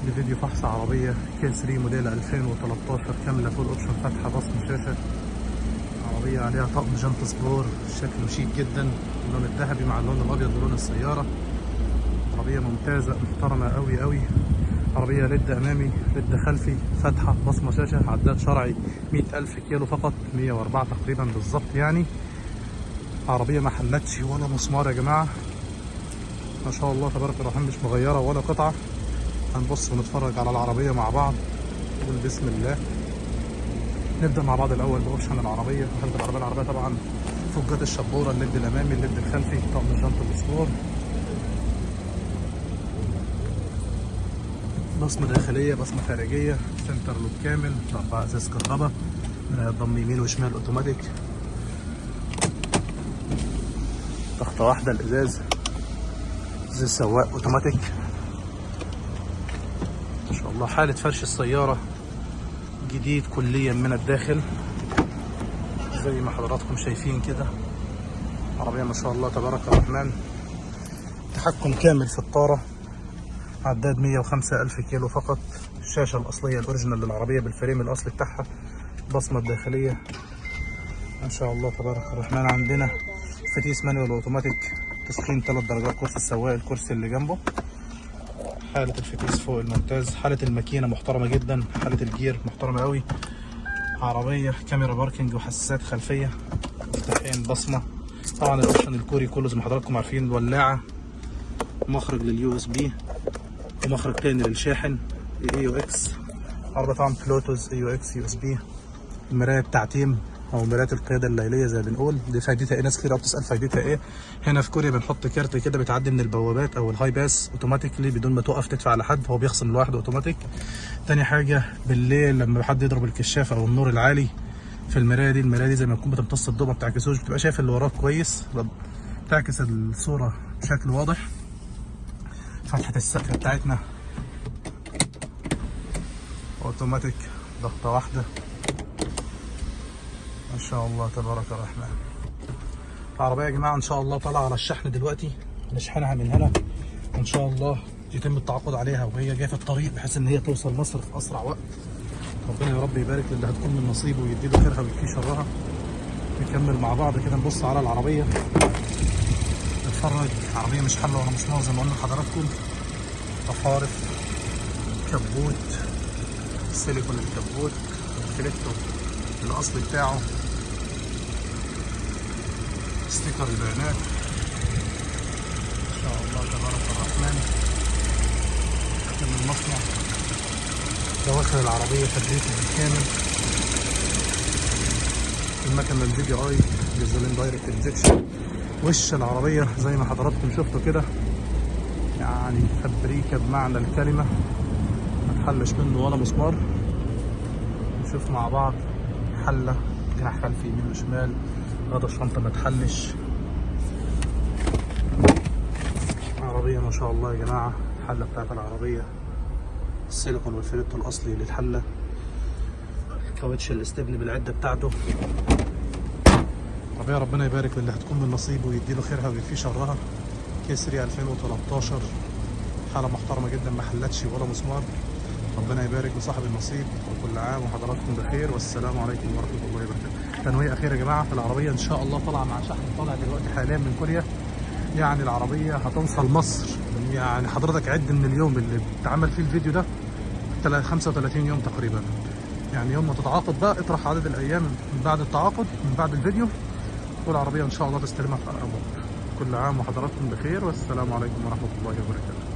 لفيديو فحص عربية كيا 3 موديل 2013 كاملة فول اوبشن فاتحة بصم شاشة. عربية عليها طقم جنط سبور شكله شيك جدا، اللون الذهبي مع اللون الابيض ولون السيارة. عربية ممتازة محترمة قوي قوي. عربية لد امامي لد خلفي فاتحة بصمة شاشة، عداد شرعي 100,000 كيلو فقط، 104 تقريبا بالظبط يعني. عربية ما حلتش ولا مسمار يا جماعة، ما شاء الله تبارك الرحمن، مش مغيرة ولا قطعة. هنبص ونتفرج على العربية مع بعض، نقول بسم الله. نبدأ مع بعض الأول بأوبشن العربية. العربية طبعا فوجات الشبورة، الليد الأمامي، الليد الخلفي، طقم جنط السبور، بصمة داخلية، بصمة خارجية، سنتر لوب كامل، 4 أزاز كهرباء، مرايات ضم يمين وشمال أوتوماتيك، تخطة واحدة الإزاز، إزاز سواق أوتوماتيك. ما شاء الله حالة فرش السيارة جديد كليا من الداخل زي ما حضراتكم شايفين كده. عربية ما شاء الله تبارك الرحمن، تحكم كامل في الطارة، عداد 105,000 كيلو فقط. الشاشة الأصلية الأوريجينال للعربية بالفريم الأصلي بتاعها، بصمة داخلية ما شاء الله تبارك الرحمن. عندنا فتيس مانوال أوتوماتيك، تسخين 3 درجات، كرسي السواق، الكرسي اللي جنبه، حالة الفتيس فوق الممتاز، حالة الماكينة محترمة جدا، حالة الجير محترمة قوي. عربية كاميرا باركنج وحساسات خلفية، مفتاحين بصمة. طبعا الاوبشن الكوري كله زي ما حضراتكم عارفين، الولاعة، مخرج لليو اس بي ومخرج تاني للشاحن اي يو اكس. عربية طبعا بلوتوز اي يو اكس يو اس بي. المراية التعتيم او مراية القيادة الليلية زي ما بنقول، دي فايدتها ايه؟ ناس كتير بتسأل فايدتها ايه. هنا في كوريا بنحط كارت كده بتعدي من البوابات او الهاي باس اوتوماتيكلي بدون ما توقف تدفع لحد، هو بيخصم لوحده اوتوماتيك. تاني حاجة بالليل لما حد يضرب الكشاف او النور العالي في المراية دي زي ما تكون بتمتص الضوء، ما بتعكسوش، بتبقى شايف اللي وراك كويس، بتعكس الصورة بشكل واضح. فتحة السقف بتاعتنا اوتوماتيك، ضغطة واحدة ما شاء الله تبارك الرحمن. العربية يا جماعة ان شاء الله طالعة على الشحن دلوقتي، نشحنها من هنا وان شاء الله يتم التعاقد عليها وهي جايه في الطريق، بحيث ان هي توصل مصر في اسرع وقت. ربنا يا رب يبارك للي هتكون من نصيبه ويديله خيرها ويكفيه شرها. نكمل مع بعض كده، نبص على العربية، نتفرج. عربية مش حل ولا مسمار زي ما قلنا لحضراتكم. طفارف، كبوت، سيليكون الكبوت، الفليكتور الاصلي بتاعه، ستيكر البيانات ما شاء الله تبارك الرحمن. من المصنع دواخل العربية تبريد بالكامل، المكنة الفي دي اي جازولين دايركت انجكشن. وش العربية زي ما حضراتكم شفتوا كده، يعني فبريكة بمعنى الكلمة، ما تحلش منه ولا مسمار. نشوف مع بعض حلة، جناح خلفي يمين وشمال، غطا الشنطة ما تحلش. عربية ما شاء الله يا جماعة. الحلة بتاعت العربية السيليكون والفليتو الأصلي للحلة، كاوتش الاستبن بالعدة بتاعته. عربية ربنا يبارك للي هتكون من نصيبه ويديله خيرها ويكفيه شرها. كيا 3 2013، حالة محترمة جدا، ما حلتش ولا مسمار. ربنا يبارك لصاحب النصيب، وكل عام وحضراتكم بخير، والسلام عليكم ورحمة الله وبركاته. تنويه أخيرة يا جماعة، في العربية إن شاء الله طالعة مع شحن، طالع دلوقتي حاليا من كوريا. يعني العربية هتوصل مصر، يعني حضرتك عد من اليوم اللي اتعمل فيه الفيديو ده 35 يوم تقريبا. يعني يوم ما تتعاقد بقى اطرح عدد الأيام من بعد التعاقد، من بعد الفيديو، والعربية إن شاء الله تستلمها في أقرب وقت. كل عام وحضراتكم بخير، والسلام عليكم ورحمة الله وبركاته.